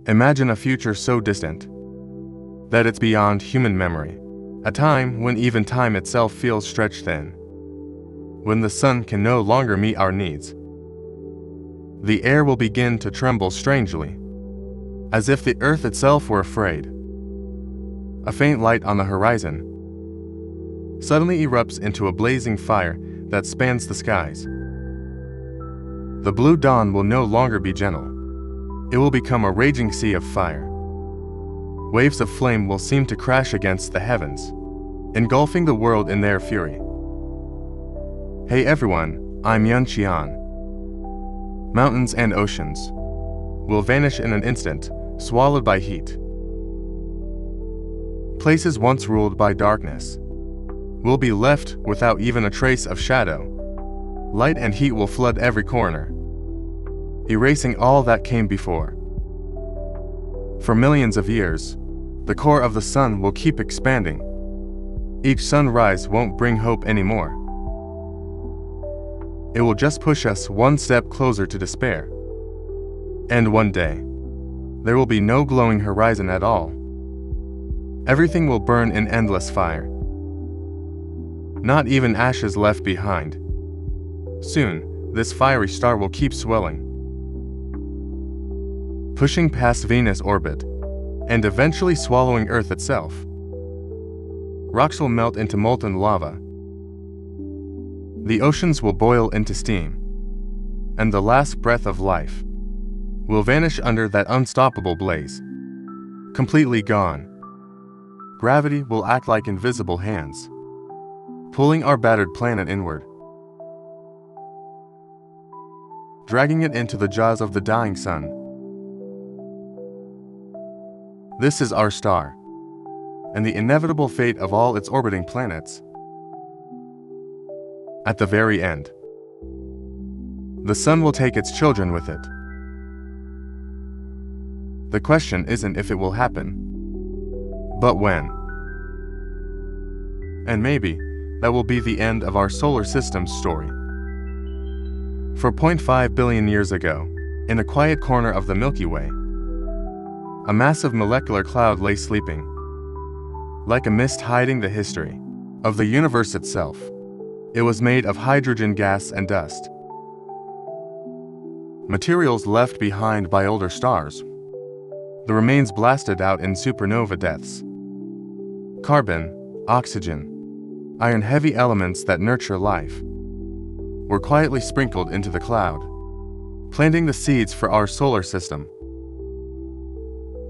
Imagine a future so distant that it's beyond human memory. A time when even time itself feels stretched thin. When the sun can no longer meet our needs. The air will begin to tremble strangely, as if the earth itself were afraid. A faint light on the horizon suddenly erupts into a blazing fire that spans the skies. The blue dawn will no longer be gentle. It will become a raging sea of fire. Waves of flame will seem to crash against the heavens, engulfing the world in their fury. Hey everyone, I'm Yun Qian. Mountains and oceans will vanish in an instant, swallowed by heat. Places once ruled by darkness will be left without even a trace of shadow. Light and heat will flood every corner, erasing all that came before. For millions of years, the core of the sun will keep expanding. Each sunrise won't bring hope anymore. It will just push us one step closer to despair. And one day, there will be no glowing horizon at all. Everything will burn in endless fire. Not even ashes left behind. Soon, this fiery star will keep swelling, pushing past Venus' orbit, and eventually swallowing Earth itself. Rocks will melt into molten lava. The oceans will boil into steam, and the last breath of life will vanish under that unstoppable blaze. Completely gone. Gravity will act like invisible hands, pulling our battered planet inward, dragging it into the jaws of the dying sun. This is our star, and the inevitable fate of all its orbiting planets. At the very end, the sun will take its children with it. The question isn't if it will happen, but when. And maybe that will be the end of our solar system's story. For 0.5 billion years ago, in a quiet corner of the Milky Way, a massive molecular cloud lay sleeping, like a mist hiding the history of the universe itself. It was made of hydrogen gas and dust, materials left behind by older stars, the remains blasted out in supernova deaths. Carbon, oxygen, iron, heavy elements that nurture life, were quietly sprinkled into the cloud, planting the seeds for our solar system.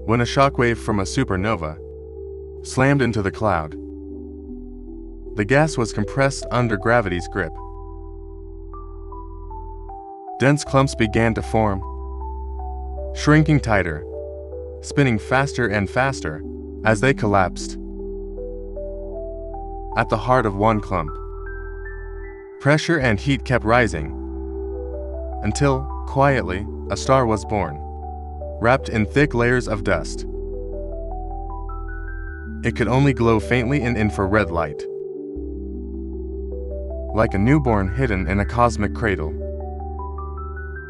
When a shockwave from a supernova slammed into the cloud, the gas was compressed under gravity's grip. Dense clumps began to form, shrinking tighter, spinning faster and faster as they collapsed. At the heart of one clump, pressure and heat kept rising, until, quietly, a star was born, wrapped in thick layers of dust. It could only glow faintly in infrared light, like a newborn hidden in a cosmic cradle.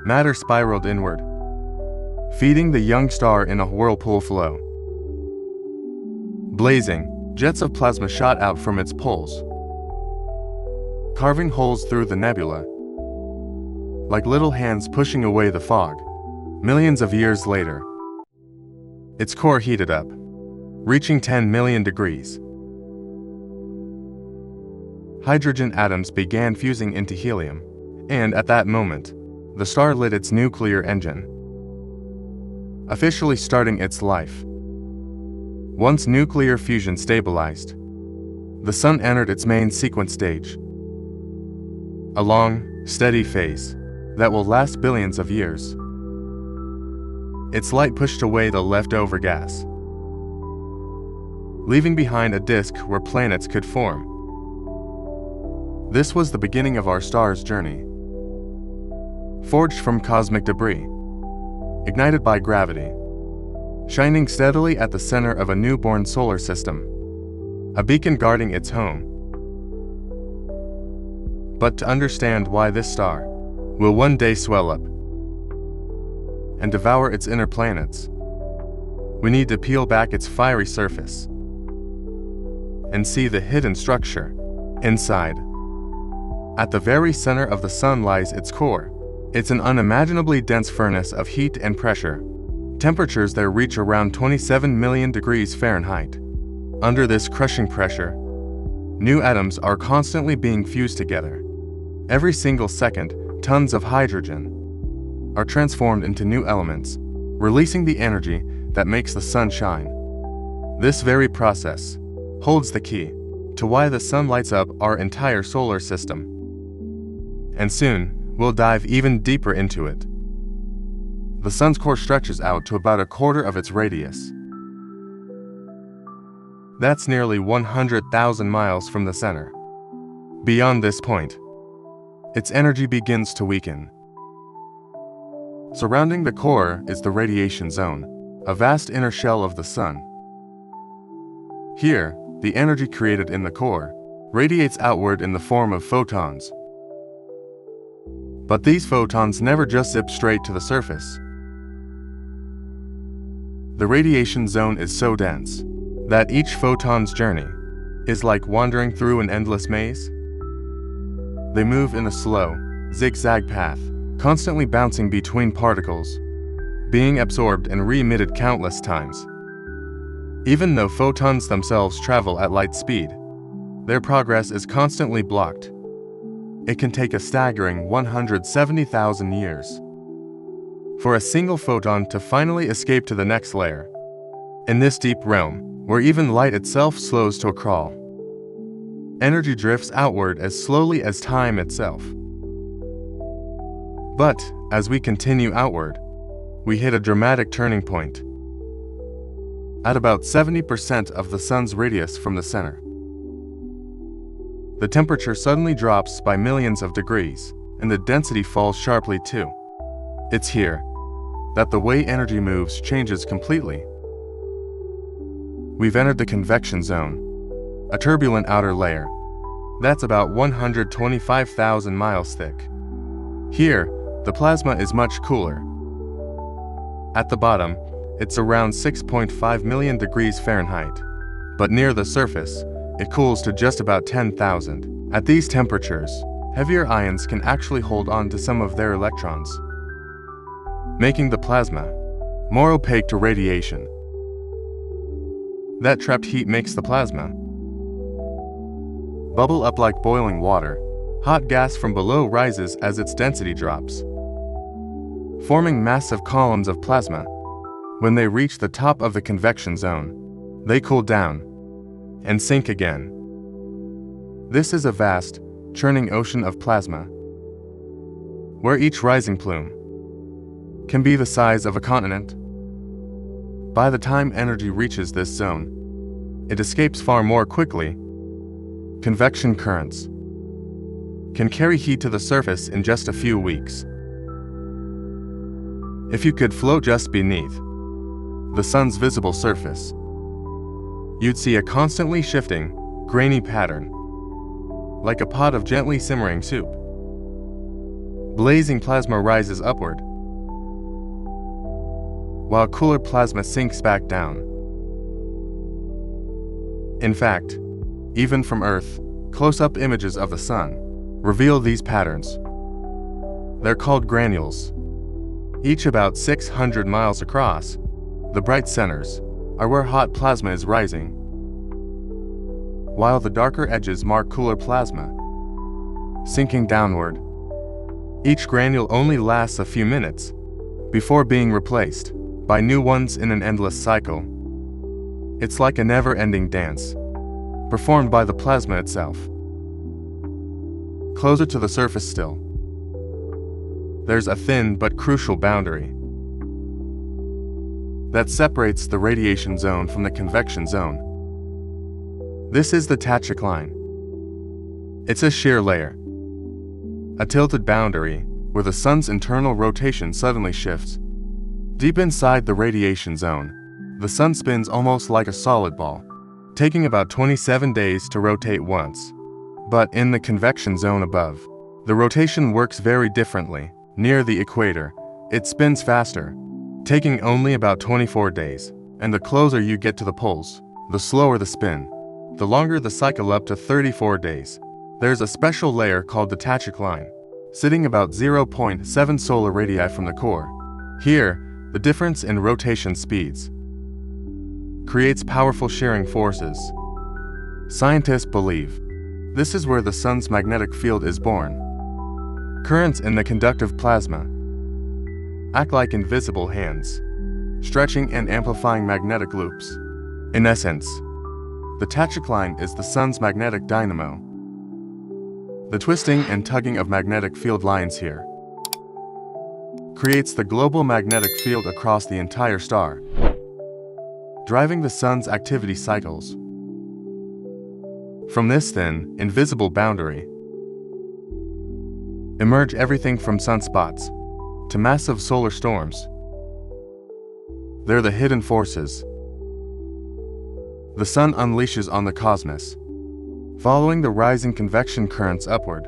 Matter spiraled inward, feeding the young star in a whirlpool flow. Blazing, jets of plasma shot out from its poles, carving holes through the nebula, like little hands pushing away the fog. Millions of years later, its core heated up, reaching 10 million degrees. Hydrogen atoms began fusing into helium, and at that moment, the star lit its nuclear engine, officially starting its life. Once nuclear fusion stabilized, the sun entered its main sequence stage, a long, steady phase that will last billions of years. Its light pushed away the leftover gas, leaving behind a disk where planets could form. This was the beginning of our star's journey. Forged from cosmic debris, ignited by gravity, shining steadily at the center of a newborn solar system, a beacon guarding its home. But to understand why this star will one day swell up and devour its inner planets, we need to peel back its fiery surface and see the hidden structure inside. At the very center of the Sun lies its core. It's an unimaginably dense furnace of heat and pressure. Temperatures there reach around 27 million degrees Fahrenheit. Under this crushing pressure, new atoms are constantly being fused together. Every single second, tons of hydrogen are transformed into new elements, releasing the energy that makes the Sun shine. This very process holds the key to why the Sun lights up our entire solar system. And soon, we'll dive even deeper into it. The Sun's core stretches out to about a quarter of its radius. That's nearly 100,000 miles from the center. Beyond this point, its energy begins to weaken. Surrounding the core is the radiation zone, a vast inner shell of the Sun. Here, the energy created in the core radiates outward in the form of photons. But these photons never just zip straight to the surface. The radiation zone is so dense that each photon's journey is like wandering through an endless maze. They move in a slow, zigzag path, constantly bouncing between particles, being absorbed and re-emitted countless times. Even though photons themselves travel at light speed, their progress is constantly blocked. It can take a staggering 170,000 years for a single photon to finally escape to the next layer. In this deep realm, where even light itself slows to a crawl, energy drifts outward as slowly as time itself. But as we continue outward, we hit a dramatic turning point. At about 70% of the Sun's radius from the center, the temperature suddenly drops by millions of degrees, and the density falls sharply too. It's here that the way energy moves changes completely. We've entered the convection zone, a turbulent outer layer that's about 125,000 miles thick. Here, the plasma is much cooler. At the bottom, it's around 6.5 million degrees Fahrenheit, but near the surface, it cools to just about 10,000. At these temperatures, heavier ions can actually hold on to some of their electrons, making the plasma more opaque to radiation. That trapped heat makes the plasma bubble up like boiling water. Hot gas from below rises as its density drops, forming massive columns of plasma. When they reach the top of the convection zone, they cool down and sink again. This is a vast, churning ocean of plasma, where each rising plume can be the size of a continent. By the time energy reaches this zone, it escapes far more quickly. Convection currents can carry heat to the surface in just a few weeks. If you could float just beneath the Sun's visible surface, you'd see a constantly shifting, grainy pattern, like a pot of gently simmering soup. Blazing plasma rises upward, while cooler plasma sinks back down. In fact, even from Earth, close-up images of the Sun reveal these patterns. They're called granules, each about 600 miles across. The bright centers are where hot plasma is rising, while the darker edges mark cooler plasma sinking downward. Each granule only lasts a few minutes before being replaced by new ones in an endless cycle. It's like a never-ending dance, performed by the plasma itself. Closer to the surface still, there's a thin but crucial boundary that separates the radiation zone from the convection zone. This is the Tachik line. It's a shear layer, a tilted boundary where the Sun's internal rotation suddenly shifts. Deep inside the radiation zone, the Sun spins almost like a solid ball, taking about 27 days to rotate once. But in the convection zone above, the rotation works very differently. Near the equator, it spins faster, taking only about 24 days. And the closer you get to the poles, the slower the spin, the longer the cycle, up to 34 days. There's a special layer called the tachyon line, sitting about 0.7 solar radii from the core. Here, the difference in rotation speeds creates powerful shearing forces. Scientists believe this is where the sun's magnetic field is born. Currents in the conductive plasma act like invisible hands, stretching and amplifying magnetic loops. In essence, the tachyon line is the sun's magnetic dynamo. The twisting and tugging of magnetic field lines here creates the global magnetic field across the entire star, driving the sun's activity cycles. From this thin, invisible boundary emerge everything from sunspots to massive solar storms. They're the hidden forces the sun unleashes on the cosmos. Following the rising convection currents upward,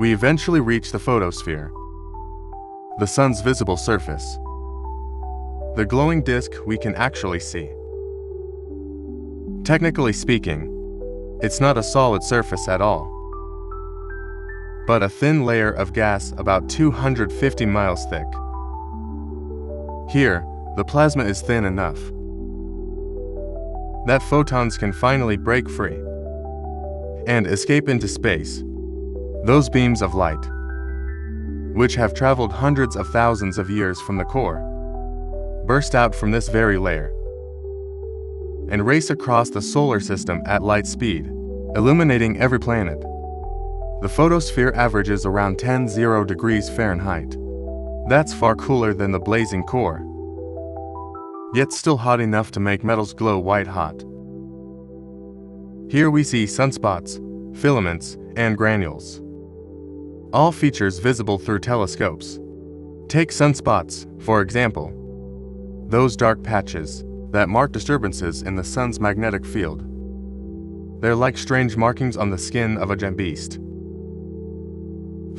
we eventually reach the photosphere, the sun's visible surface, the glowing disk we can actually see. Technically speaking, it's not a solid surface at all, but a thin layer of gas about 250 miles thick. Here, the plasma is thin enough that photons can finally break free and escape into space. Those beams of light, which have traveled hundreds of thousands of years from the core, burst out from this very layer and race across the solar system at light speed, illuminating every planet. The photosphere averages around 10 degrees Fahrenheit. That's far cooler than the blazing core, yet still hot enough to make metals glow white hot. Here we see sunspots, filaments, and granules, all features visible through telescopes. Take sunspots, for example. Those dark patches that mark disturbances in the sun's magnetic field. They're like strange markings on the skin of a gem beast,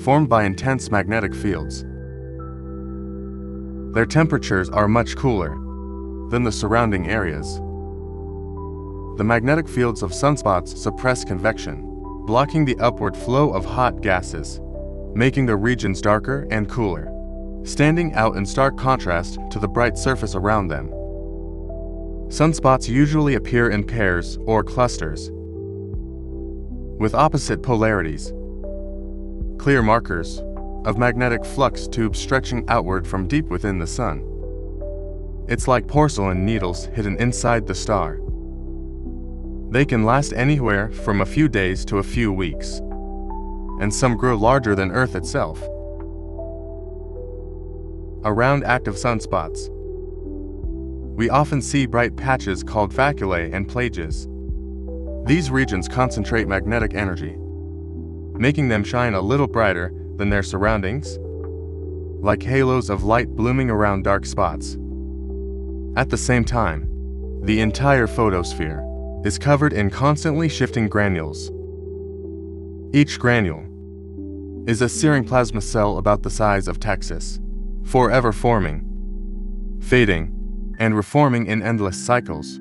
formed by intense magnetic fields. Their temperatures are much cooler than the surrounding areas. The magnetic fields of sunspots suppress convection, blocking the upward flow of hot gases, making the regions darker and cooler, standing out in stark contrast to the bright surface around them. Sunspots usually appear in pairs or clusters, with opposite polarities, clear markers of magnetic flux tubes stretching outward from deep within the sun. It's like porcelain needles hidden inside the star. They can last anywhere from a few days to a few weeks, and some grow larger than Earth itself. Around active sunspots, we often see bright patches called faculae and plages. These regions concentrate magnetic energy, making them shine a little brighter than their surroundings, like halos of light blooming around dark spots. At the same time, the entire photosphere is covered in constantly shifting granules. Each granule is a searing plasma cell about the size of Texas, forever forming, fading, and reforming in endless cycles.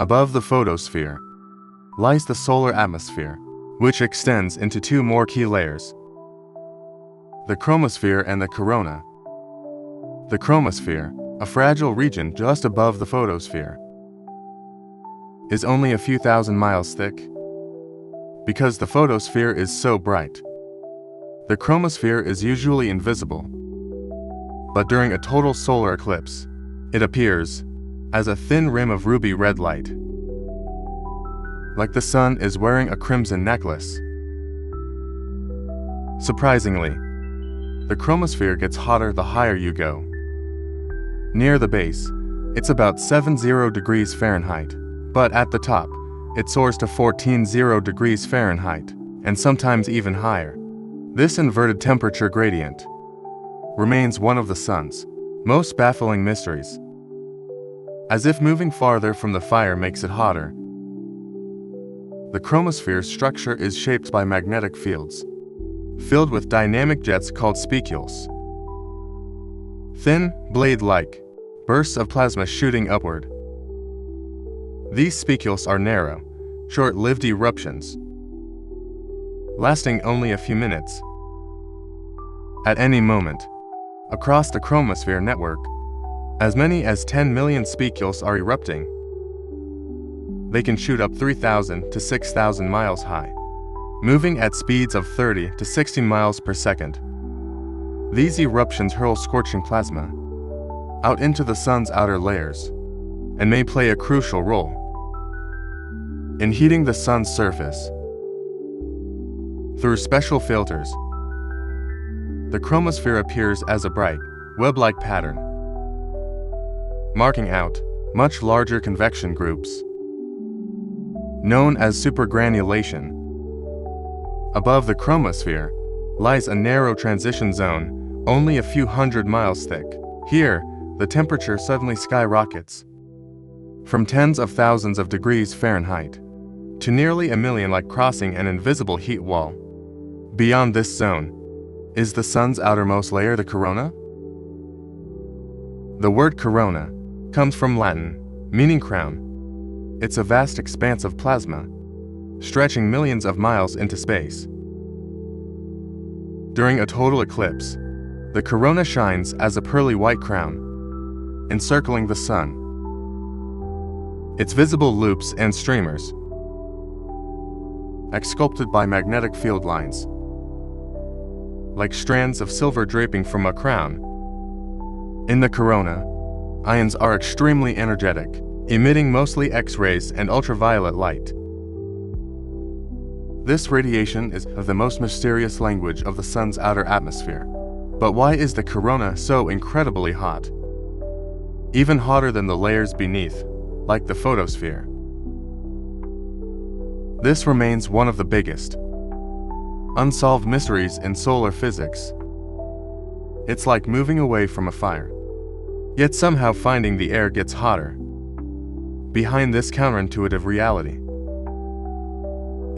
Above the photosphere lies the solar atmosphere, which extends into two more key layers: the chromosphere and the corona. The chromosphere, a fragile region just above the photosphere, is only a few thousand miles thick. Because the photosphere is so bright, the chromosphere is usually invisible. But during a total solar eclipse, it appears as a thin rim of ruby red light, like the sun is wearing a crimson necklace. Surprisingly, the chromosphere gets hotter the higher you go. Near the base, it's about 70 degrees Fahrenheit, but at the top, it soars to 14 degrees Fahrenheit, and sometimes even higher. This inverted temperature gradient remains one of the sun's most baffling mysteries. As if moving farther from the fire makes it hotter, the chromosphere's structure is shaped by magnetic fields, filled with dynamic jets called spicules. Thin, blade-like, bursts of plasma shooting upward. These specules are narrow, short-lived eruptions, lasting only a few minutes. At any moment, across the chromosphere network, as many as 10 million specules are erupting. They can shoot up 3,000 to 6,000 miles high, moving at speeds of 30 to 60 miles per second. These eruptions hurl scorching plasma out into the sun's outer layers and may play a crucial role in heating the sun's surface. Through special filters, the chromosphere appears as a bright, web-like pattern, marking out much larger convection groups, known as supergranulation. Above the chromosphere lies a narrow transition zone, only a few hundred miles thick. Here, the temperature suddenly skyrockets from tens of thousands of degrees Fahrenheit to nearly a million, like crossing an invisible heat wall. Beyond this zone is the sun's outermost layer, the corona. The word corona comes from Latin, meaning crown. It's a vast expanse of plasma, stretching millions of miles into space. During a total eclipse, the corona shines as a pearly white crown, encircling the sun. Its visible loops and streamers, exculpated by magnetic field lines, like strands of silver draping from a crown. In the corona, ions are extremely energetic, emitting mostly X-rays and ultraviolet light. This radiation is the most mysterious language of the sun's outer atmosphere. But why is the corona so incredibly hot? Even hotter than the layers beneath, like the photosphere. This remains one of the biggest unsolved mysteries in solar physics. It's like moving away from a fire, yet somehow finding the air gets hotter. Behind this counterintuitive reality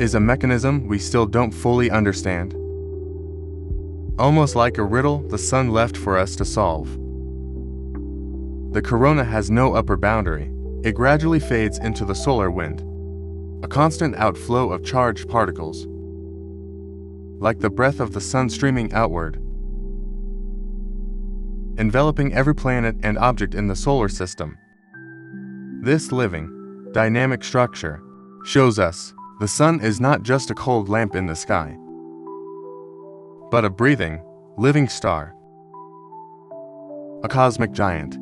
is a mechanism we still don't fully understand. Almost like a riddle the sun left for us to solve. The corona has no upper boundary. It gradually fades into the solar wind, a constant outflow of charged particles, like the breath of the sun streaming outward, enveloping every planet and object in the solar system. This living, dynamic structure shows us the sun is not just a cold lamp in the sky, but a breathing, living star, a cosmic giant,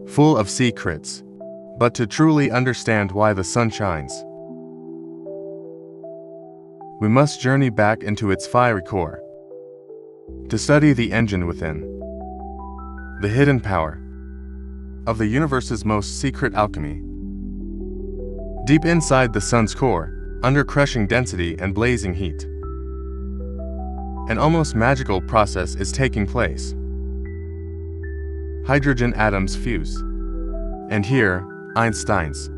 full of secrets. But to truly understand why the sun shines, we must journey back into its fiery core to study the engine within, the hidden power of the universe's most secret alchemy. Deep inside the sun's core, under crushing density and blazing heat, an almost magical process is taking place. Hydrogen atoms fuse. And here, Einstein's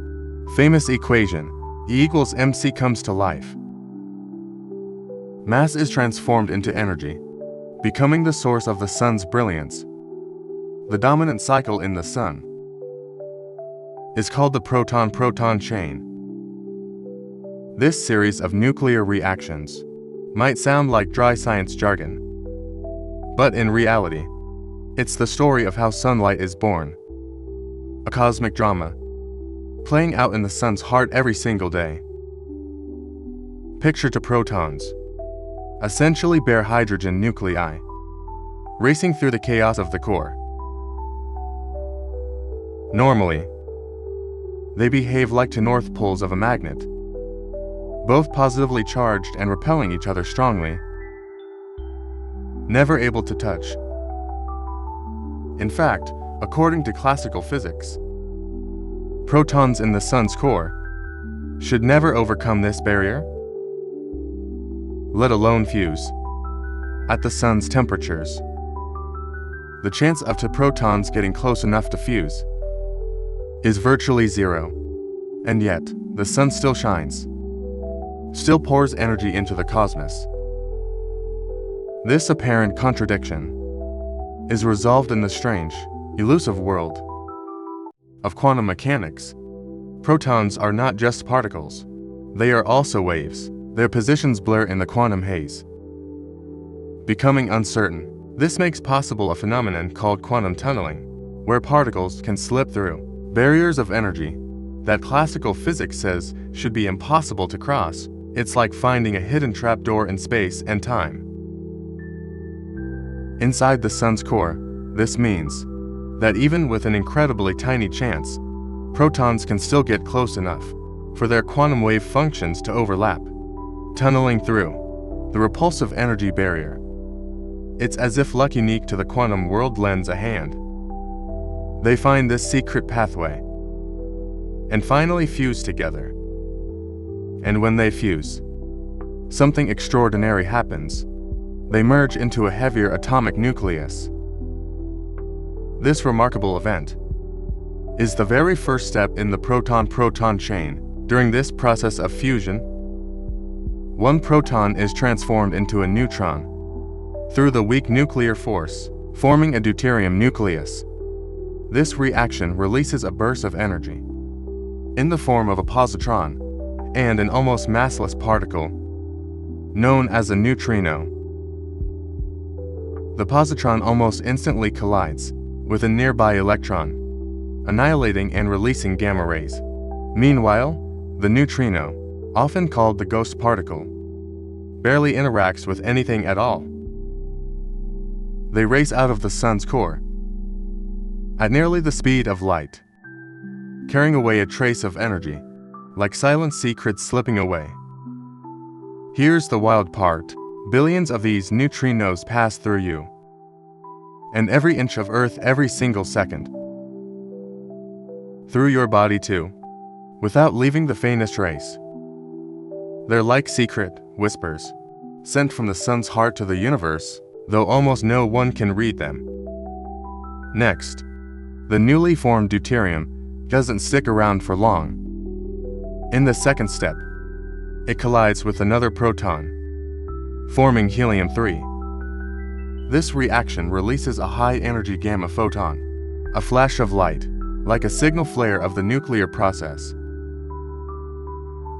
famous equation, E equals mc, comes to life. Mass is transformed into energy, becoming the source of the sun's brilliance. The dominant cycle in the sun is called the proton-proton chain. This series of nuclear reactions might sound like dry science jargon, but in reality, it's the story of how sunlight is born. A cosmic drama, playing out in the sun's heart every single day. Picture two protons, essentially bare hydrogen nuclei, racing through the chaos of the core. Normally, they behave like two north poles of a magnet, both positively charged and repelling each other strongly, never able to touch. In fact, according to classical physics, protons in the sun's core should never overcome this barrier, let alone fuse. At the sun's temperatures, the chance of two protons getting close enough to fuse is virtually zero. And yet, the sun still shines, still pours energy into the cosmos. This apparent contradiction is resolved in the strange, elusive world of quantum mechanics, protons are not just particles. They are also waves. Their positions blur in the quantum haze, becoming uncertain. This makes possible a phenomenon called quantum tunneling, where particles can slip through barriers of energy that classical physics says should be impossible to cross. It's like finding a hidden trapdoor in space and time. Inside the sun's core, this means that even with an incredibly tiny chance, protons can still get close enough for their quantum wave functions to overlap, tunneling through the repulsive energy barrier. It's as if luck unique to the quantum world lends a hand. They find this secret pathway and finally fuse together. And when they fuse, something extraordinary happens. They merge into a heavier atomic nucleus. This remarkable event is the very first step in the proton-proton chain. During this process of fusion, one proton is transformed into a neutron through the weak nuclear force, forming a deuterium nucleus. This reaction releases a burst of energy in the form of a positron and an almost massless particle known as a neutrino. The positron almost instantly collides with a nearby electron, annihilating and releasing gamma rays. Meanwhile, the neutrino, often called the ghost particle, barely interacts with anything at all. They race out of the sun's core at nearly the speed of light, carrying away a trace of energy, like silent secrets slipping away. Here's the wild part. Billions of these neutrinos pass through you and every inch of Earth every single second. Through your body too, without leaving the faintest trace. They're like secret whispers, sent from the sun's heart to the universe, though almost no one can read them. Next, the newly formed deuterium doesn't stick around for long. In the second step, it collides with another proton, forming helium-3. This reaction releases a high-energy gamma photon, a flash of light, like a signal flare of the nuclear process.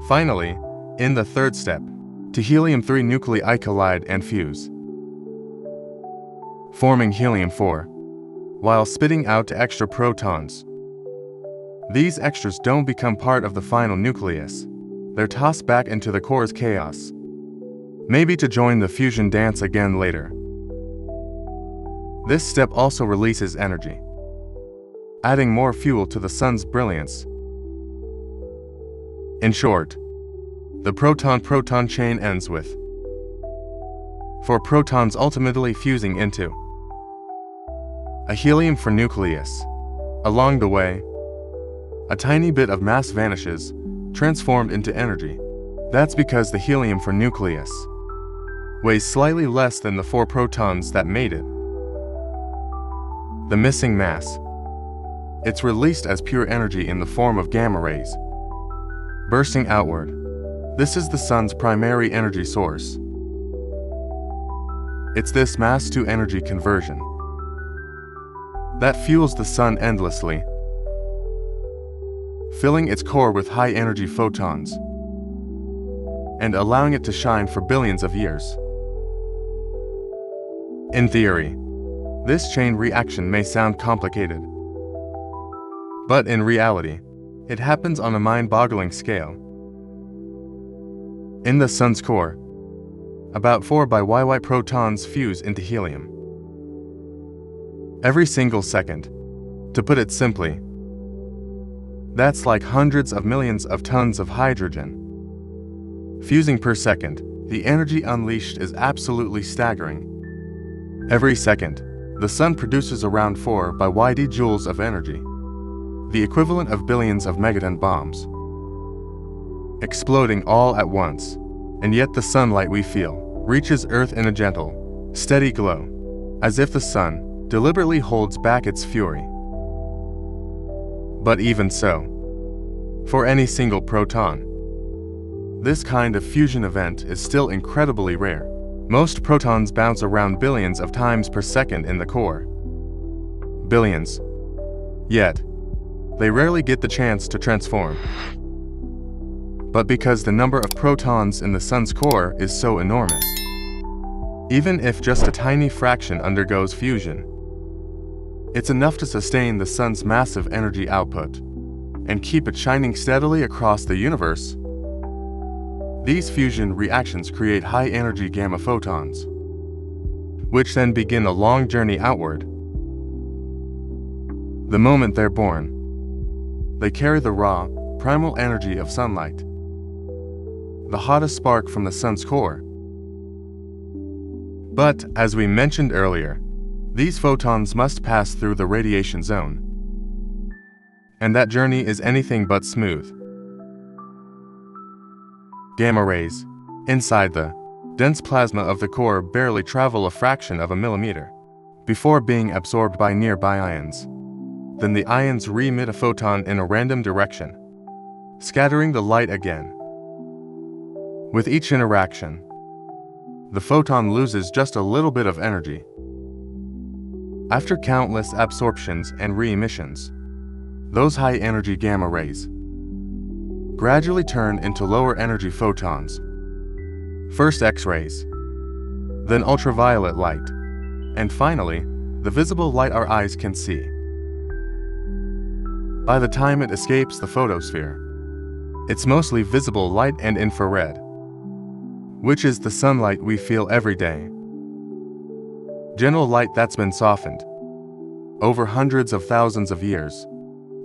Finally, in the third step, two helium-3 nuclei collide and fuse, forming helium-4, while spitting out extra protons. These extras don't become part of the final nucleus. They're tossed back into the core's chaos, maybe to join the fusion dance again later. This step also releases energy, adding more fuel to the sun's brilliance. In short, the proton-proton chain ends with four protons ultimately fusing into a helium-4 nucleus. Along the way, a tiny bit of mass vanishes, transformed into energy. That's because the helium-4 nucleus weighs slightly less than the 4 protons that made it. The missing mass, it's released as pure energy in the form of gamma rays, bursting outward. This is the sun's primary energy source. It's this mass-to-energy conversion that fuels the sun endlessly, filling its core with high-energy photons and allowing it to shine for billions of years. In theory, this chain reaction may sound complicated, but in reality, it happens on a mind-boggling scale. In the sun's core, about 4 YY protons fuse into helium every single second. To put it simply, that's like hundreds of millions of tons of hydrogen fusing per second. The energy unleashed is absolutely staggering. Every second, the sun produces around 4 YD joules of energy, the equivalent of billions of megaton bombs, exploding all at once. And yet the sunlight we feel reaches Earth in a gentle, steady glow, as if the sun deliberately holds back its fury. But even so, for any single proton, this kind of fusion event is still incredibly rare. Most protons bounce around billions of times per second in the core. Billions, Yet, they rarely get the chance to transform. But because the number of protons in the sun's core is so enormous, even if just a tiny fraction undergoes fusion, it's enough to sustain the sun's massive energy output and keep it shining steadily across the universe. These fusion reactions create high-energy gamma photons, which then begin a long journey outward. The moment they're born, they carry the raw, primal energy of sunlight, the hottest spark from the sun's core. But, as we mentioned earlier, these photons must pass through the radiation zone, and that journey is anything but smooth. Gamma rays, inside the dense plasma of the core, barely travel a fraction of a millimeter before being absorbed by nearby ions. Then the ions re-emit a photon in a random direction, scattering the light again. With each interaction, the photon loses just a little bit of energy. After countless absorptions and re-emissions, those high-energy gamma rays gradually turn into lower-energy photons. First X-rays, then ultraviolet light, and finally, the visible light our eyes can see. By the time it escapes the photosphere, it's mostly visible light and infrared, which is the sunlight we feel every day. General light that's been softened over hundreds of thousands of years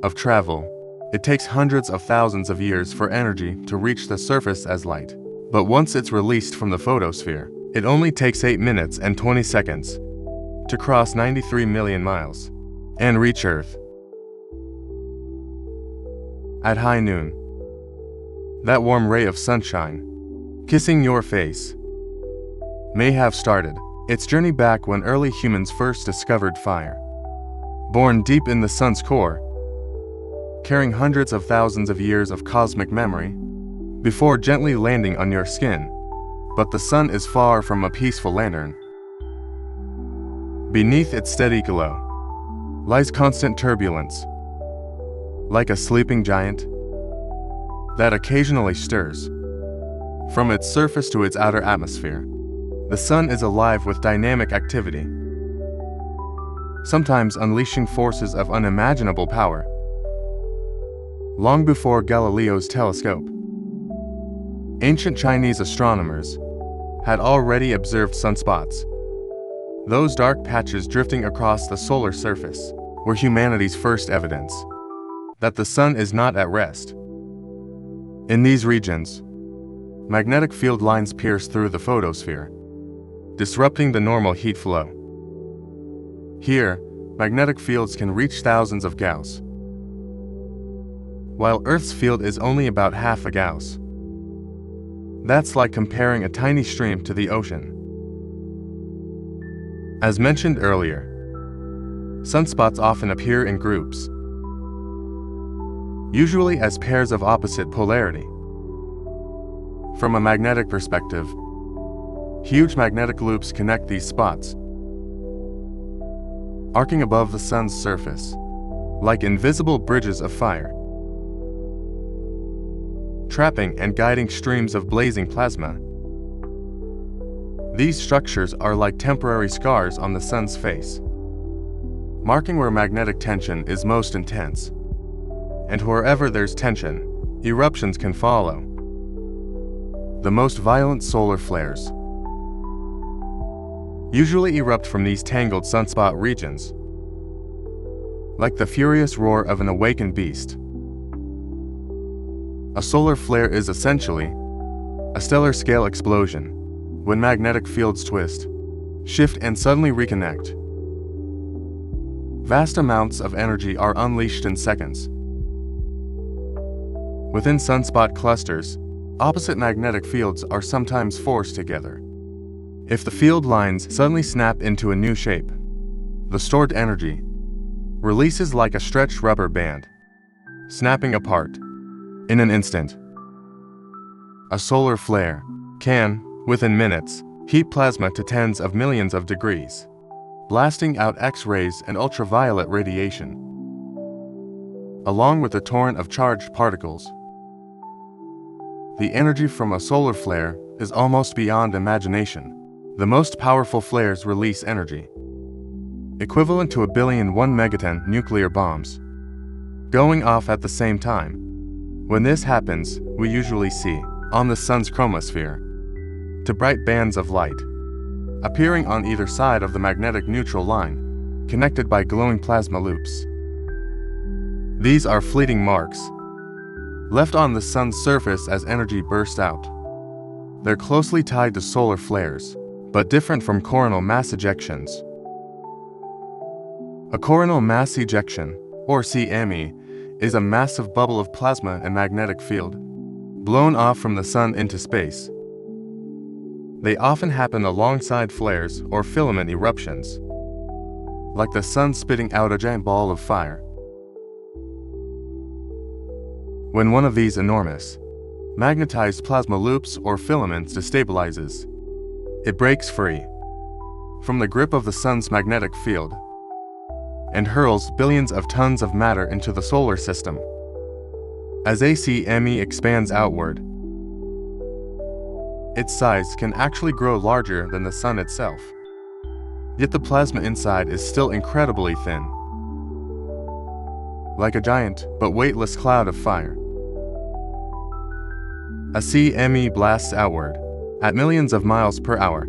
of travel. It takes hundreds of thousands of years for energy to reach the surface as light. But once it's released from the photosphere, it only takes 8 minutes and 20 seconds to cross 93 million miles and reach Earth. At high noon, that warm ray of sunshine, kissing your face, may have started its journey back when early humans first discovered fire. Born deep in the sun's core, carrying hundreds of thousands of years of cosmic memory, before gently landing on your skin. But the sun is far from a peaceful lantern. Beneath its steady glow lies constant turbulence, like a sleeping giant that occasionally stirs. From its surface to its outer atmosphere, the sun is alive with dynamic activity, sometimes unleashing forces of unimaginable power. Long before Galileo's telescope, ancient Chinese astronomers had already observed sunspots. Those dark patches drifting across the solar surface were humanity's first evidence that the sun is not at rest. In these regions, magnetic field lines pierce through the photosphere, disrupting the normal heat flow. Here, magnetic fields can reach thousands of Gauss, while Earth's field is only about half a Gauss. That's like comparing a tiny stream to the ocean. As mentioned earlier, sunspots often appear in groups, usually as pairs of opposite polarity. From a magnetic perspective, huge magnetic loops connect these spots, arcing above the sun's surface, like invisible bridges of fire, trapping and guiding streams of blazing plasma. These structures are like temporary scars on the sun's face, marking where magnetic tension is most intense. And wherever there's tension, eruptions can follow. The most violent solar flares usually erupt from these tangled sunspot regions, like the furious roar of an awakened beast. A solar flare is essentially a stellar scale explosion when magnetic fields twist, shift, and suddenly reconnect. Vast amounts of energy are unleashed in seconds. Within sunspot clusters, opposite magnetic fields are sometimes forced together. If the field lines suddenly snap into a new shape, the stored energy releases like a stretched rubber band, snapping apart in an instant. A solar flare can, within minutes, heat plasma to tens of millions of degrees, blasting out X-rays and ultraviolet radiation. along with a torrent of charged particles. The energy from a solar flare is almost beyond imagination. The most powerful flares release energy equivalent to 1 megaton nuclear bombs going off at the same time. When this happens, we usually see, on the sun's chromosphere, two bright bands of light appearing on either side of the magnetic neutral line, connected by glowing plasma loops. These are fleeting marks left on the sun's surface as energy bursts out. They're closely tied to solar flares, but different from coronal mass ejections. A coronal mass ejection, or CME, is a massive bubble of plasma and magnetic field, blown off from the sun into space. They often happen alongside flares or filament eruptions, like the sun spitting out a giant ball of fire. When one of these enormous, magnetized plasma loops or filaments destabilizes, it breaks free from the grip of the sun's magnetic field and hurls billions of tons of matter into the solar system. As ACME expands outward, its size can actually grow larger than the sun itself. Yet the plasma inside is still incredibly thin, like a giant but weightless cloud of fire. A CME blasts outward at millions of miles per hour,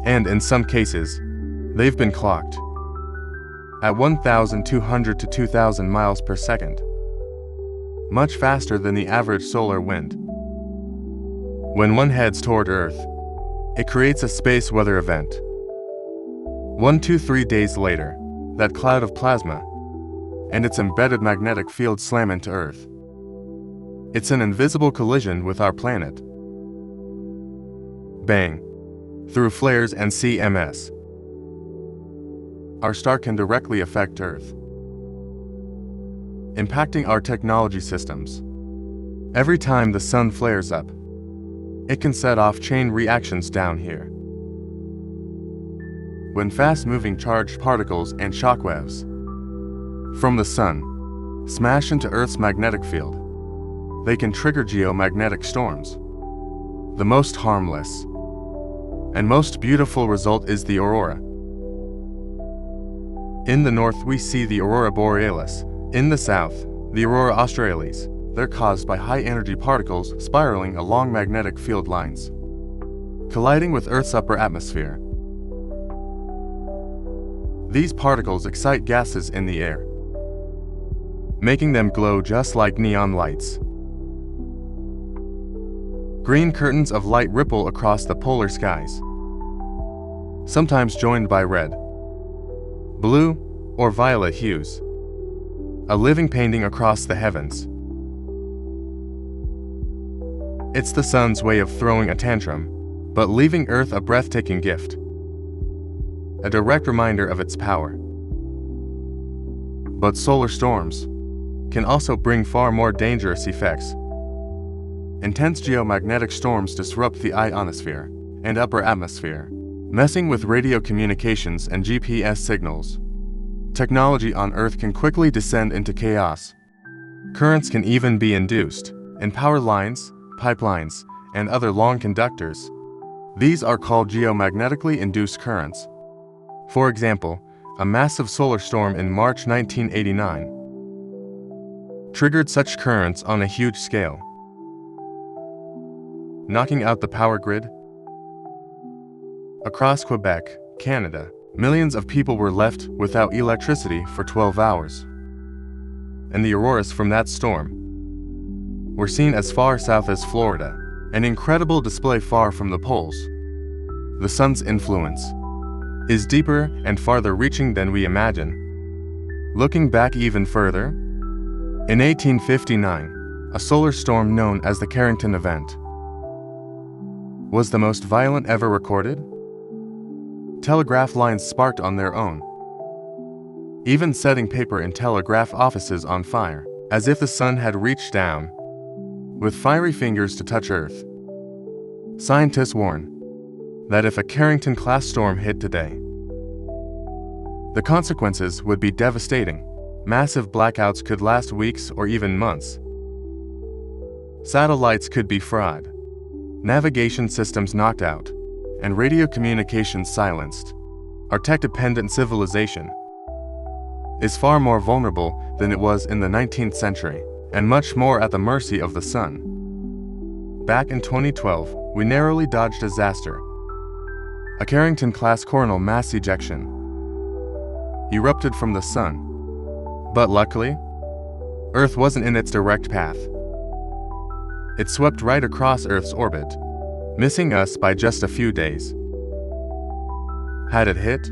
and in some cases, they've been clocked at 1,200 to 2,000 miles per second, much faster than the average solar wind. When one heads toward Earth, it creates a space weather event. 1 to 3 days later, that cloud of plasma and its embedded magnetic field slam into Earth. It's an invisible collision with our planet. Bang! Through flares and CMS, our star can directly affect Earth, impacting our technology systems. Every time the sun flares up, it can set off chain reactions down here. When fast-moving charged particles and shockwaves from the sun smash into Earth's magnetic field, they can trigger geomagnetic storms. The most harmless and most beautiful result is the aurora. In the north, we see the aurora borealis. In the south, the aurora australis. They're caused by high-energy particles spiraling along magnetic field lines, colliding with Earth's upper atmosphere. These particles excite gases in the air, making them glow just like neon lights. Green curtains of light ripple across the polar skies, sometimes joined by red, blue, or violet hues, a living painting across the heavens. It's the sun's way of throwing a tantrum, but leaving Earth a breathtaking gift, a direct reminder of its power. But solar storms can also bring far more dangerous effects. Intense geomagnetic storms disrupt the ionosphere and upper atmosphere, messing with radio communications and GPS signals. Technology on Earth can quickly descend into chaos. Currents can even be induced in power lines, pipelines, and other long conductors. These are called geomagnetically induced currents. For example, a massive solar storm in March 1989 triggered such currents on a huge scale, knocking out the power grid. Across Quebec, Canada, millions of people were left without electricity for 12 hours. And the auroras from that storm were seen as far south as Florida, an incredible display far from the poles. The sun's influence is deeper and farther reaching than we imagine. Looking back even further, in 1859, a solar storm known as the Carrington event was the most violent ever recorded. Telegraph lines sparked on their own, even setting paper in telegraph offices on fire, as if the sun had reached down with fiery fingers to touch Earth. Scientists warn that if a Carrington-class storm hit today, the consequences would be devastating. Massive blackouts could last weeks or even months. Satellites could be fried, navigation systems knocked out, and radio communications silenced. Our tech-dependent civilization is far more vulnerable than it was in the 19th century, and much more at the mercy of the sun. Back in 2012, we narrowly dodged disaster. A Carrington-class coronal mass ejection erupted from the sun. But luckily, Earth wasn't in its direct path. It swept right across Earth's orbit, missing us by just a few days. Had it hit,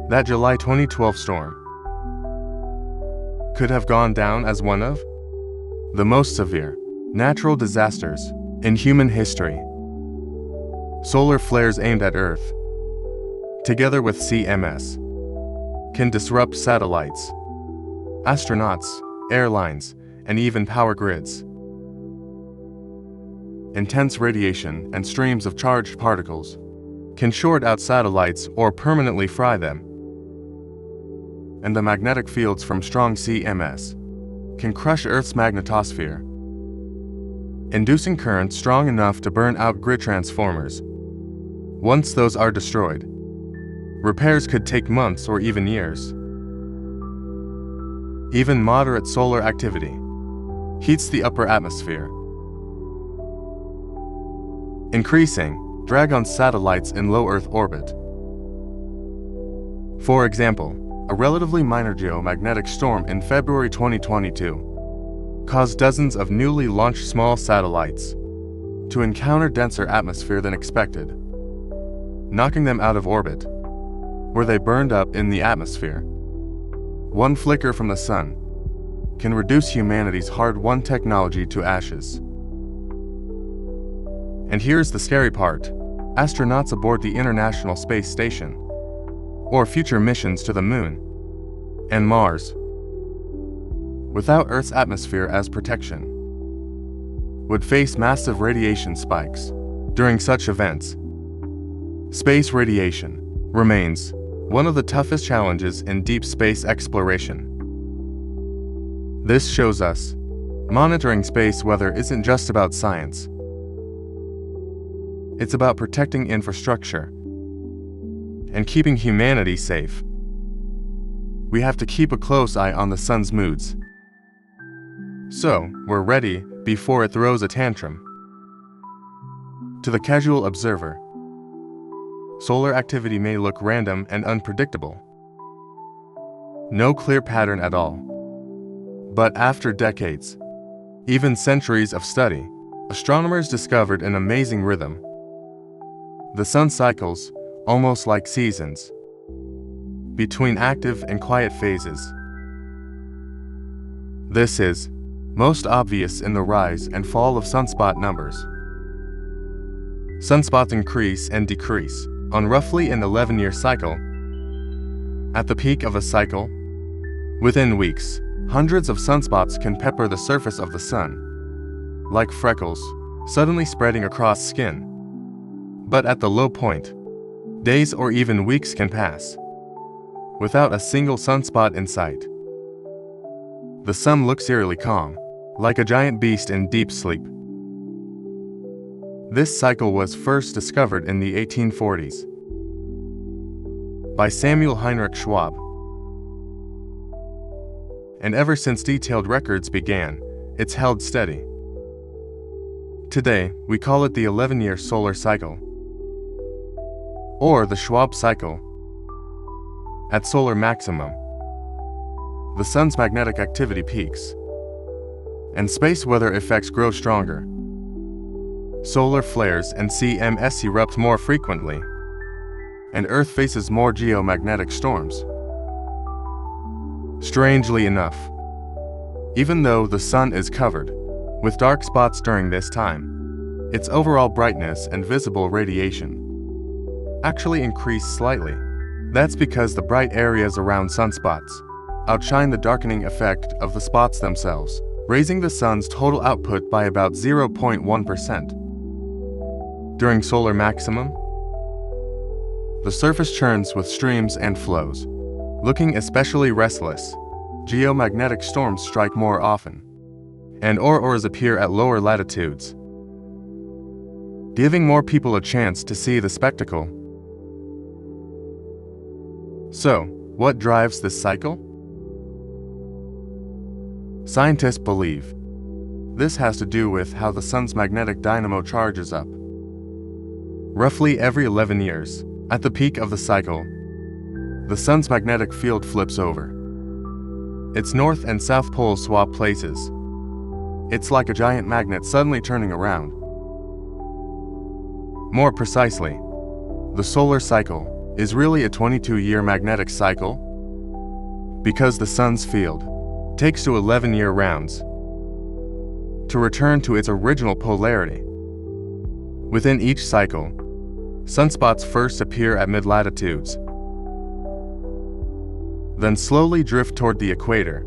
that July 2012 storm could have gone down as one of the most severe natural disasters in human history. Solar flares aimed at Earth, together with CMS, can disrupt satellites, astronauts, airlines, and even power grids. Intense radiation and streams of charged particles can short out satellites or permanently fry them. And the magnetic fields from strong CMS can crush Earth's magnetosphere, inducing currents strong enough to burn out grid transformers. Once those are destroyed, repairs could take months or even years. Even moderate solar activity heats the upper atmosphere, increasing drag on satellites in low Earth orbit. For example, a relatively minor geomagnetic storm in February 2022 caused dozens of newly launched small satellites to encounter denser atmosphere than expected, knocking them out of orbit, where they burned up in the atmosphere. One flicker from the sun can reduce humanity's hard-won technology to ashes. And here's the scary part: astronauts aboard the International Space Station, or future missions to the Moon and Mars, without Earth's atmosphere as protection, would face massive radiation spikes. During such events, space radiation remains one of the toughest challenges in deep space exploration. This shows us monitoring space weather isn't just about science. It's about protecting infrastructure and keeping humanity safe. We have to keep a close eye on the sun's moods, so we're ready before it throws a tantrum. To the casual observer, solar activity may look random and unpredictable. No clear pattern at all. But after decades, even centuries of study, astronomers discovered an amazing rhythm. The sun cycles, almost like seasons, between active and quiet phases. This is most obvious in the rise and fall of sunspot numbers. Sunspots increase and decrease on roughly an 11-year cycle. At the peak of a cycle, within weeks, hundreds of sunspots can pepper the surface of the sun, like freckles, suddenly spreading across skin. But at the low point, days or even weeks can pass without a single sunspot in sight. The sun looks eerily calm, like a giant beast in deep sleep. This cycle was first discovered in the 1840s by Samuel Heinrich Schwab. And ever since detailed records began, it's held steady. Today, we call it the 11-year solar cycle, or the Schwab cycle. At solar maximum, the sun's magnetic activity peaks, and space weather effects grow stronger. Solar flares and CMS erupt more frequently, and Earth faces more geomagnetic storms. Strangely enough, even though the sun is covered with dark spots during this time, its overall brightness and visible radiation actually increase slightly. That's because the bright areas around sunspots outshine the darkening effect of the spots themselves, raising the sun's total output by about 0.1%. During solar maximum, the surface churns with streams and flows, looking especially restless, geomagnetic storms strike more often, and auroras appear at lower latitudes, giving more people a chance to see the spectacle. So, what drives this cycle? Scientists believe this has to do with how the sun's magnetic dynamo charges up. Roughly every 11 years, at the peak of the cycle, the sun's magnetic field flips over. Its north and south poles swap places. It's like a giant magnet suddenly turning around. More precisely, the solar cycle is really a 22-year magnetic cycle because the sun's field takes to 11-year rounds to return to its original polarity. Within each cycle, sunspots first appear at mid-latitudes, then slowly drift toward the equator.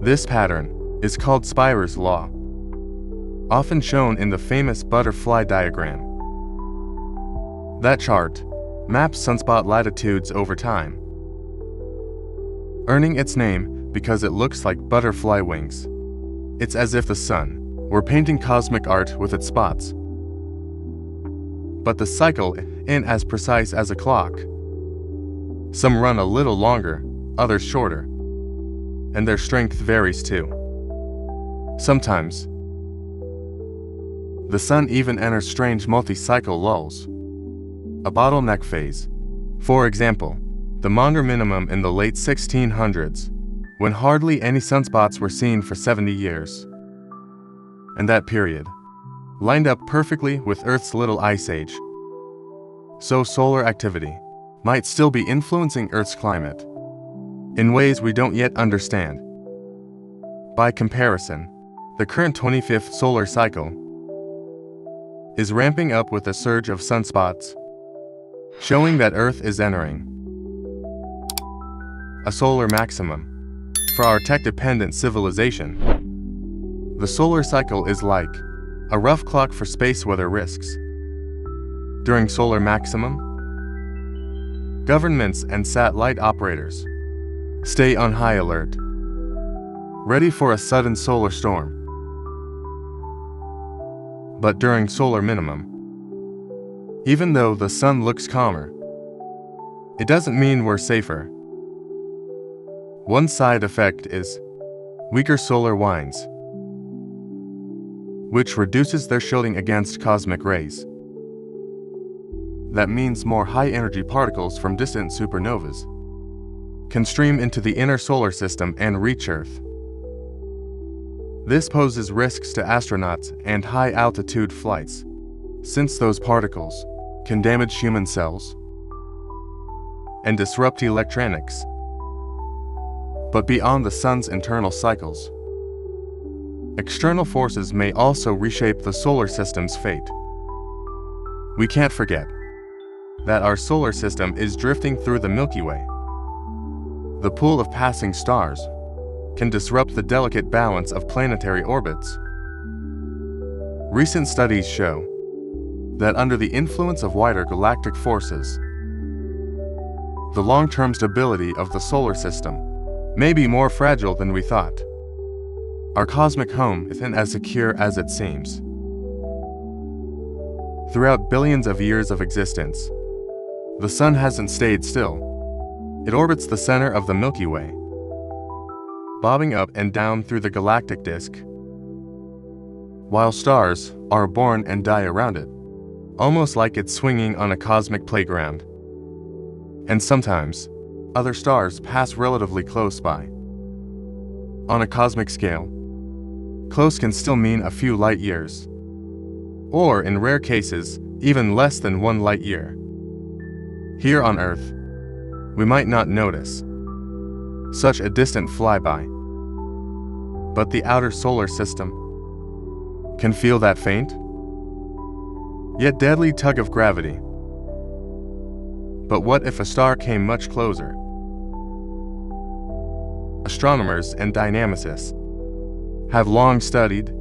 This pattern is called Spirer's law, often shown in the famous butterfly diagram. That chart maps sunspot latitudes over time, earning its name because it looks like butterfly wings. It's as if the sun were painting cosmic art with its spots. But the cycle isn't as precise as a clock. Some run a little longer, others shorter, and their strength varies too. Sometimes, the sun even enters strange multi-cycle lulls, a bottleneck phase. For example, the Maunder minimum in the late 1600s, when hardly any sunspots were seen for 70 years. And that period lined up perfectly with Earth's little ice age. So solar activity might still be influencing Earth's climate in ways we don't yet understand. By comparison, the current 25th solar cycle is ramping up with a surge of sunspots, showing that Earth is entering a solar maximum. For our tech-dependent civilization, the solar cycle is like a rough clock for space weather risks. During solar maximum, governments and satellite operators stay on high alert, ready for a sudden solar storm. But during solar minimum, even though the sun looks calmer, it doesn't mean we're safer. One side effect is weaker solar winds, which reduces their shielding against cosmic rays. That means more high-energy particles from distant supernovas can stream into the inner solar system and reach Earth. This poses risks to astronauts and high-altitude flights, since those particles can damage human cells and disrupt electronics. But beyond the sun's internal cycles, external forces may also reshape the solar system's fate. We can't forget that our solar system is drifting through the Milky Way. The pool of passing stars can disrupt the delicate balance of planetary orbits. Recent studies show that under the influence of wider galactic forces, the long-term stability of the solar system may be more fragile than we thought. Our cosmic home isn't as secure as it seems. Throughout billions of years of existence, the sun hasn't stayed still. It orbits the center of the Milky Way, bobbing up and down through the galactic disk, while stars are born and die around it, almost like it's swinging on a cosmic playground. And sometimes, other stars pass relatively close by. On a cosmic scale, close can still mean a few light years, or in rare cases, even less than 1 light year. Here on Earth, we might not notice such a distant flyby, but the outer solar system can feel that faint, yet deadly tug of gravity. But what if a star came much closer? Astronomers and dynamicists have long studied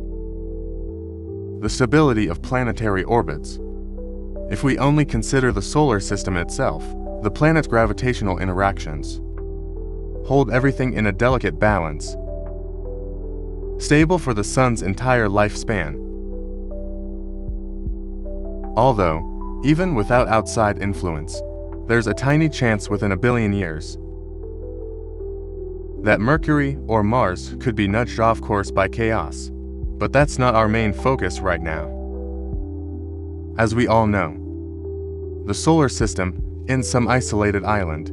the stability of planetary orbits. If we only consider the solar system itself, the planet's gravitational interactions, hold everything in a delicate balance, stable for the sun's entire lifespan. Although, even without outside influence, there's a tiny chance within a billion years that Mercury or Mars could be nudged off course by chaos. But that's not our main focus right now. As we all know, the solar system isn't some isolated island.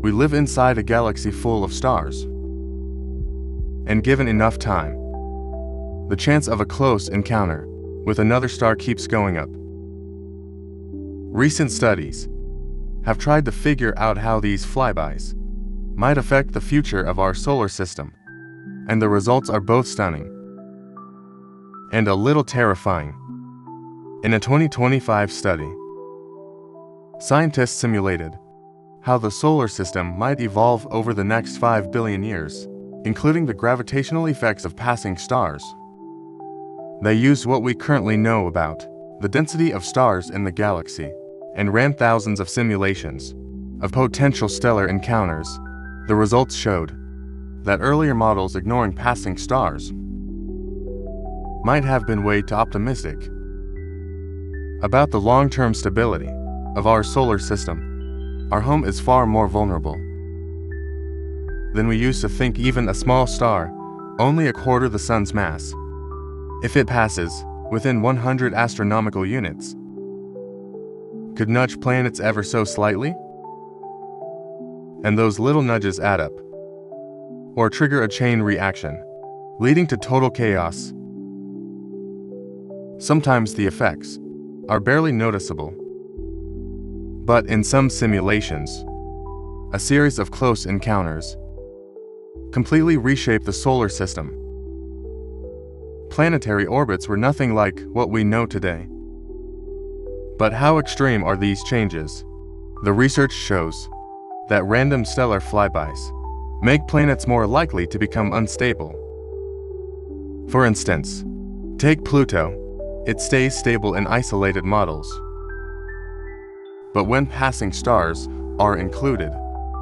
We live inside a galaxy full of stars. And given enough time, the chance of a close encounter with another star keeps going up. Recent studies have tried to figure out how these flybys might affect the future of our solar system, and the results are both stunning and a little terrifying. In a 2025 study, scientists simulated how the solar system might evolve over the next 5 billion years, including the gravitational effects of passing stars. They used what we currently know about the density of stars in the galaxy and ran thousands of simulations of potential stellar encounters. The results showed that earlier models ignoring passing stars might have been way too optimistic about the long-term stability of our solar system. Our home is far more vulnerable than we used to think. Even a small star, only a quarter the sun's mass, if it passes within 100 astronomical units, could nudge planets ever so slightly. And those little nudges add up, or trigger a chain reaction, leading to total chaos. Sometimes the effects are barely noticeable, but in some simulations, a series of close encounters completely reshape the solar system. Planetary orbits were nothing like what we know today. But how extreme are these changes? The research shows that random stellar flybys make planets more likely to become unstable. For instance, take Pluto. It stays stable in isolated models. But when passing stars are included,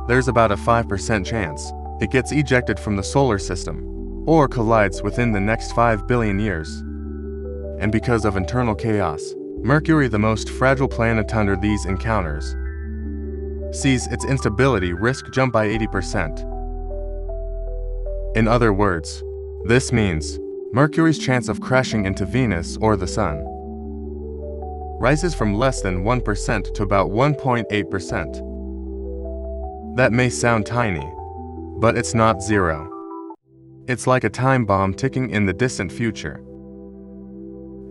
there's about a 5% chance it gets ejected from the solar system or collides within the next 5 billion years. And because of internal chaos, Mercury, the most fragile planet under these encounters, sees its instability risk jump by 80%. In other words, this means Mercury's chance of crashing into Venus or the Sun rises from less than 1% to about 1.8%. That may sound tiny, but it's not zero. It's like a time bomb ticking in the distant future.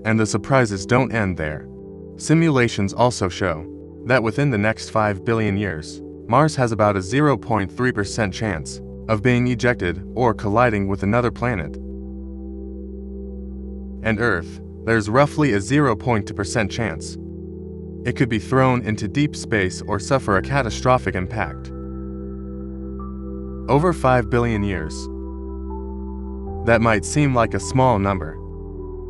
And the surprises don't end there. Simulations also show that within the next 5 billion years, Mars has about a 0.3% chance of being ejected or colliding with another planet. And Earth, there's roughly a 0.2% chance it could be thrown into deep space or suffer a catastrophic impact. Over 5 billion years. That might seem like a small number,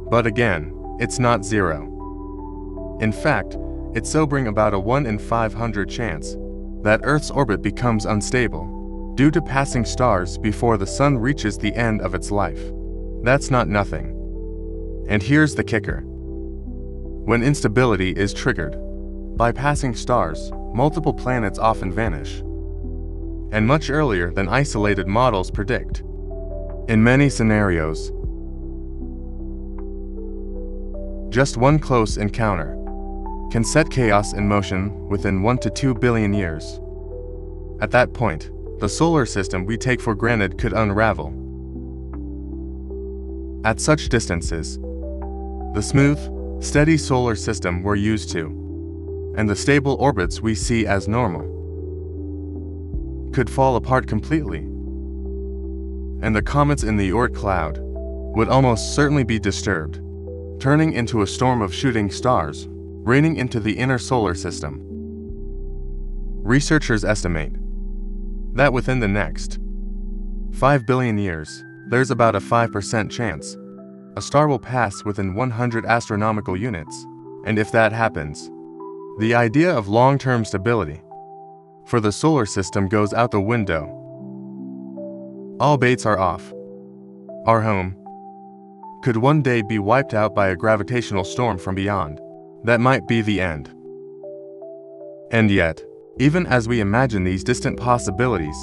but again, it's not zero. In fact, it's sobering. About a 1 in 500 chance that Earth's orbit becomes unstable due to passing stars before the Sun reaches the end of its life. That's not nothing. And here's the kicker. When instability is triggered by passing stars, multiple planets often vanish, and much earlier than isolated models predict. In many scenarios, just one close encounter can set chaos in motion within 1 to 2 billion years. At that point, the solar system we take for granted could unravel. At such distances, the smooth, steady solar system we're used to, and the stable orbits we see as normal, could fall apart completely. And the comets in the Oort cloud would almost certainly be disturbed, turning into a storm of shooting stars, raining into the inner solar system. Researchers estimate that within the next 5 billion years, there's about a 5% chance a star will pass within 100 astronomical units. And if that happens, the idea of long-term stability for the solar system goes out the window. all baits are off. Our home could one day be wiped out by a gravitational storm from beyond. That might be the end. And yet, even as we imagine these distant possibilities,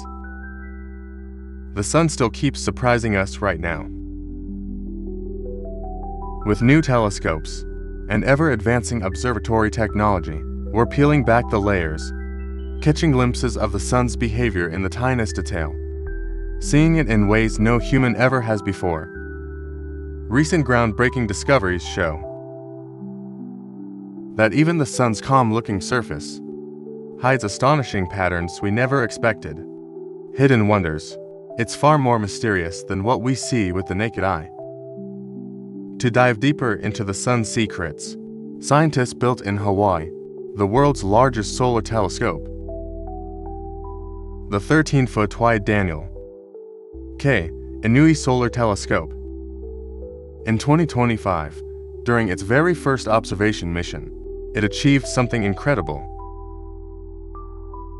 the sun still keeps surprising us right now. With new telescopes and ever-advancing observatory technology, we're peeling back the layers, catching glimpses of the sun's behavior in the tiniest detail, seeing it in ways no human ever has before. Recent groundbreaking discoveries show that even the sun's calm-looking surface hides astonishing patterns we never expected. Hidden wonders. It's far more mysterious than what we see with the naked eye. To dive deeper into the sun's secrets, scientists built in Hawaii the world's largest solar telescope, the 13-foot wide Daniel K. Inouye Solar Telescope. In 2025, during its very first observation mission, it achieved something incredible.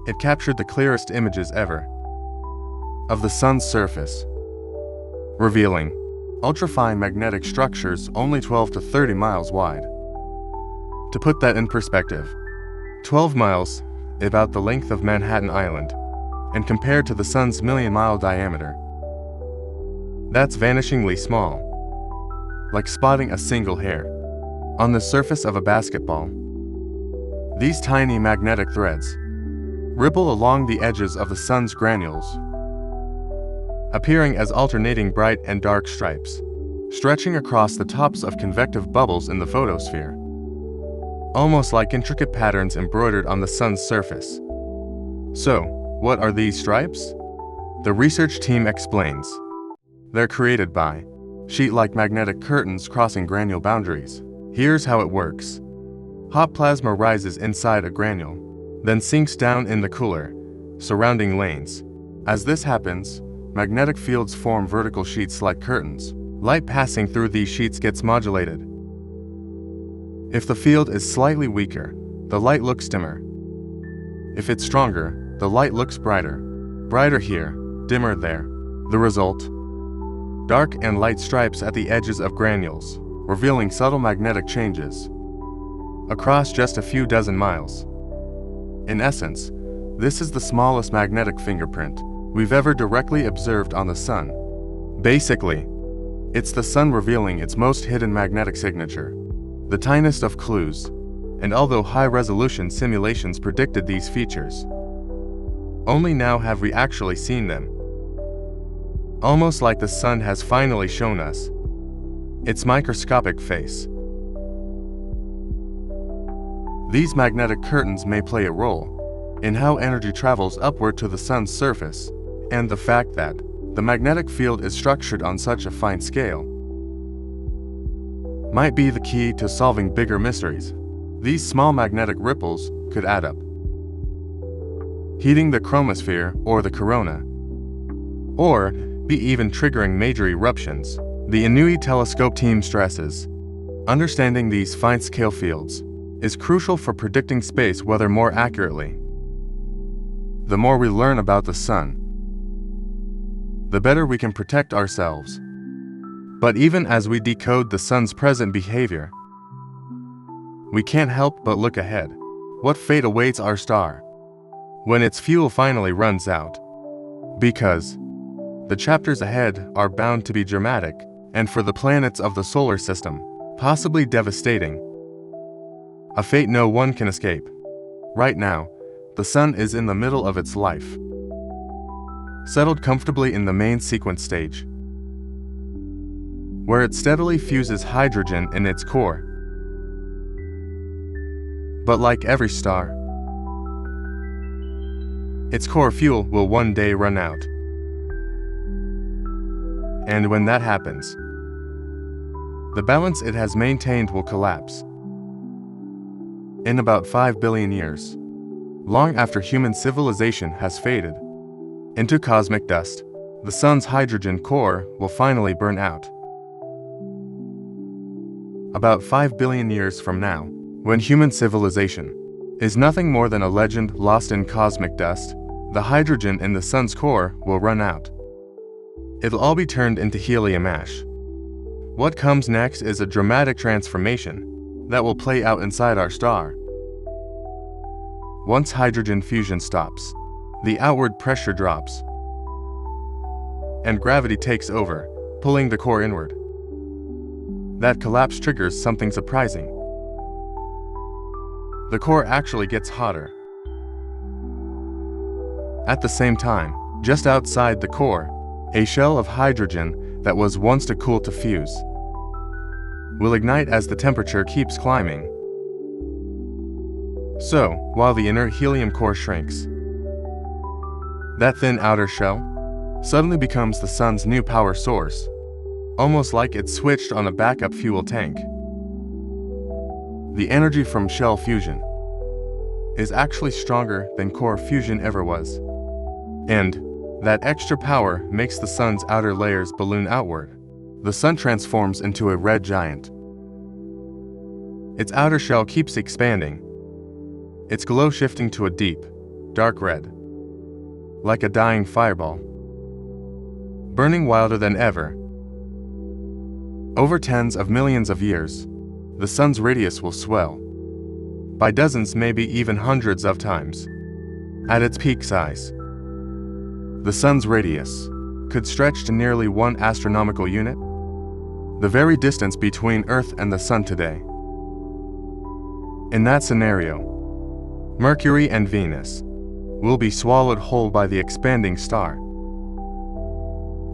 It captured the clearest images ever of the sun's surface, revealing ultrafine magnetic structures only 12 to 30 miles wide. To put that in perspective, 12 miles, about the length of Manhattan Island, and compared to the sun's million-mile diameter, that's vanishingly small, like spotting a single hair on the surface of a basketball. These tiny magnetic threads ripple along the edges of the sun's granules, appearing as alternating bright and dark stripes, stretching across the tops of convective bubbles in the photosphere, almost like intricate patterns embroidered on the sun's surface. So, what are these stripes? The research team explains. They're created by sheet-like magnetic curtains crossing granule boundaries. Here's how it works. Hot plasma rises inside a granule, then sinks down in the cooler, surrounding lanes. As this happens, magnetic fields form vertical sheets like curtains. Light passing through these sheets gets modulated. If the field is slightly weaker, the light looks dimmer. If it's stronger, the light looks brighter. Brighter here, dimmer there. The result? Dark and light stripes at the edges of granules, revealing subtle magnetic changes across just a few dozen miles. In essence, this is the smallest magnetic fingerprint we've ever directly observed on the sun. Basically, it's the sun revealing its most hidden magnetic signature, the tiniest of clues. And although high-resolution simulations predicted these features, only now have we actually seen them. Almost like the sun has finally shown us its microscopic face. These magnetic curtains may play a role in how energy travels upward to the sun's surface, and the fact that the magnetic field is structured on such a fine scale might be the key to solving bigger mysteries. These small magnetic ripples could add up, heating the chromosphere or the corona, or be even triggering major eruptions. The Inouye telescope team stresses, understanding these fine-scale fields is crucial for predicting space weather more accurately. The more we learn about the sun, the better we can protect ourselves. But even as we decode the sun's present behavior, we can't help but look ahead. What fate awaits our star when its fuel finally runs out? Because the chapters ahead are bound to be dramatic, and for the planets of the solar system, possibly devastating. A fate no one can escape. Right now, the sun is in the middle of its life, settled comfortably in the main sequence stage, where it steadily fuses hydrogen in its core. But like every star, its core fuel will one day run out. And when that happens, the balance it has maintained will collapse. In about 5 billion years, long after human civilization has faded into cosmic dust, the sun's hydrogen core will finally burn out. About 5 billion years from now, when human civilization is nothing more than a legend lost in cosmic dust, the hydrogen in the sun's core will run out. it'll all be turned into helium ash. What comes next is a dramatic transformation that will play out inside our star. Once hydrogen fusion stops, the outward pressure drops, and gravity takes over, pulling the core inward. That collapse triggers something surprising. The core actually gets hotter. At the same time, just outside the core, a shell of hydrogen that was once too cool to fuse will ignite as the temperature keeps climbing. So, while the inner helium core shrinks, that thin outer shell suddenly becomes the sun's new power source, almost like it's switched on a backup fuel tank. The energy from shell fusion is actually stronger than core fusion ever was. And that extra power makes the sun's outer layers balloon outward. The sun transforms into a red giant. Its outer shell keeps expanding, its glow shifting to a deep, dark red, like a dying fireball, burning wilder than ever. Over tens of millions of years, the sun's radius will swell by dozens, maybe even hundreds of times. At its peak size, the sun's radius could stretch to nearly 1 astronomical unit, the very distance between Earth and the sun today. In that scenario, Mercury and Venus will be swallowed whole by the expanding star,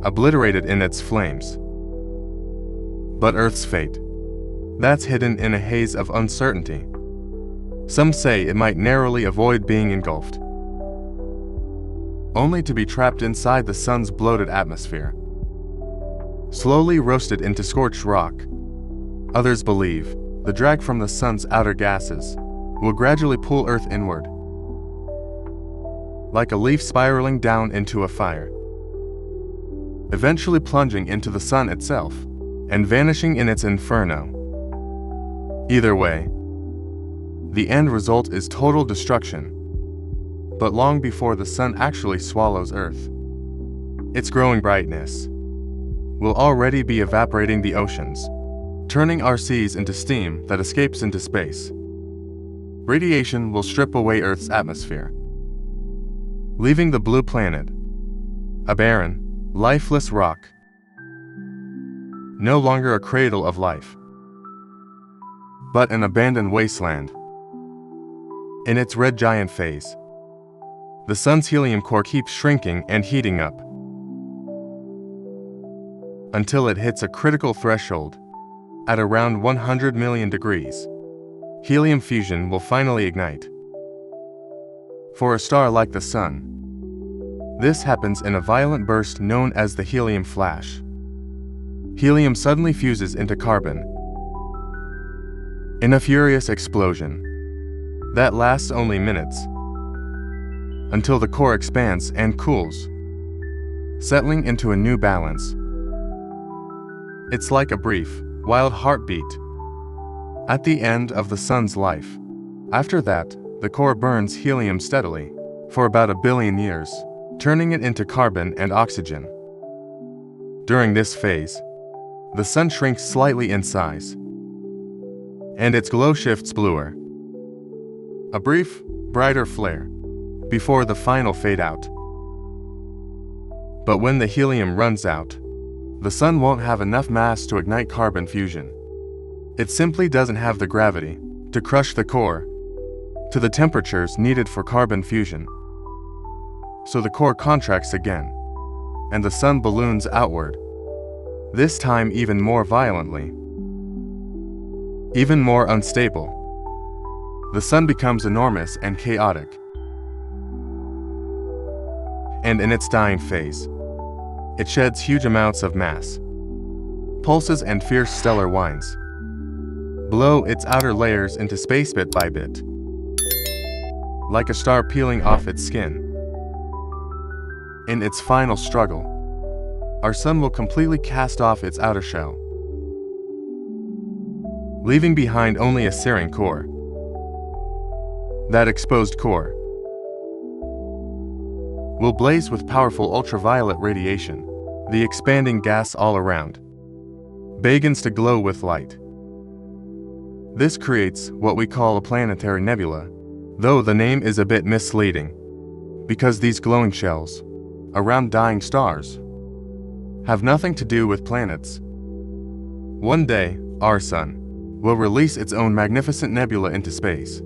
obliterated in its flames. But Earth's fate, that's hidden in a haze of uncertainty. Some say it might narrowly avoid being engulfed, only to be trapped inside the sun's bloated atmosphere, slowly roasted into scorched rock. Others believe the drag from the sun's outer gases will gradually pull Earth inward, like a leaf spiraling down into a fire, eventually plunging into the sun itself and vanishing in its inferno. Either way, the end result is total destruction. But long before the sun actually swallows Earth, its growing brightness will already be evaporating the oceans, turning our seas into steam that escapes into space. Radiation will strip away Earth's atmosphere, leaving the blue planet a barren, lifeless rock, no longer a cradle of life, but an abandoned wasteland. In its red giant phase, the sun's helium core keeps shrinking and heating up until it hits a critical threshold at around 100 million degrees. Helium fusion will finally ignite. For a star like the sun, this happens in a violent burst known as the helium flash. Helium suddenly fuses into carbon in a furious explosion that lasts only minutes, until the core expands and cools, settling into a new balance. It's like a brief, wild heartbeat at the end of the sun's life. After that, the core burns helium steadily for about 1 billion years, turning it into carbon and oxygen. During this phase, the sun shrinks slightly in size, and its glow shifts bluer. A brief, brighter flare before the final fade out. But when the helium runs out, the sun won't have enough mass to ignite carbon fusion. It simply doesn't have the gravity to crush the core to the temperatures needed for carbon fusion. So the core contracts again, and the sun balloons outward, this time even more violently, even more unstable. The sun becomes enormous and chaotic. And in its dying phase, it sheds huge amounts of mass. Pulses and fierce stellar winds blow its outer layers into space bit by bit, like a star peeling off its skin. In its final struggle, our sun will completely cast off its outer shell, leaving behind only a searing core. That exposed core will blaze with powerful ultraviolet radiation. the expanding gas all around begins to glow with light. This creates what we call a planetary nebula, though the name is a bit misleading, because these glowing shells around dying stars have nothing to do with planets. One day, our sun will release its own magnificent nebula into space,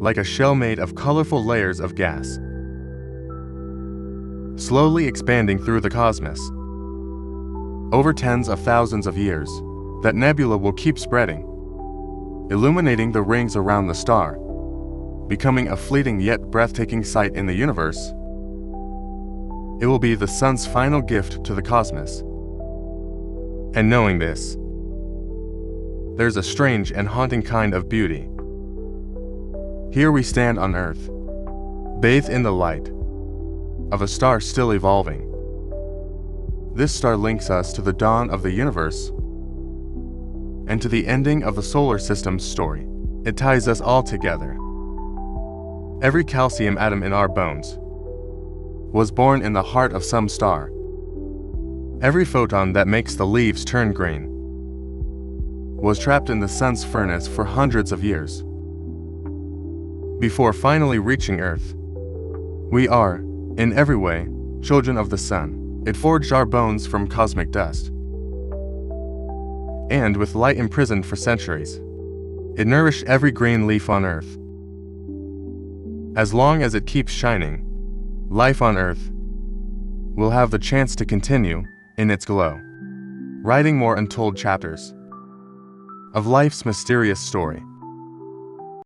like a shell made of colorful layers of gas, slowly expanding through the cosmos. Over tens of thousands of years, that nebula will keep spreading, illuminating the rings around the star, becoming a fleeting yet breathtaking sight in the universe. It will be the sun's final gift to the cosmos. And knowing this, there's a strange and haunting kind of beauty. Here we stand on Earth, bathed in the light of a star still evolving. This star links us to the dawn of the universe and to the ending of the solar system's story. It ties us all together. Every calcium atom in our bones was born in the heart of some star. Every photon that makes the leaves turn green was trapped in the sun's furnace for hundreds of years. Before finally reaching Earth, we are, in every way, children of the sun. It forged our bones from cosmic dust. And with light imprisoned for centuries, it nourished every green leaf on Earth. As long as it keeps shining, life on Earth will have the chance to continue in its glow, writing more untold chapters of life's mysterious story.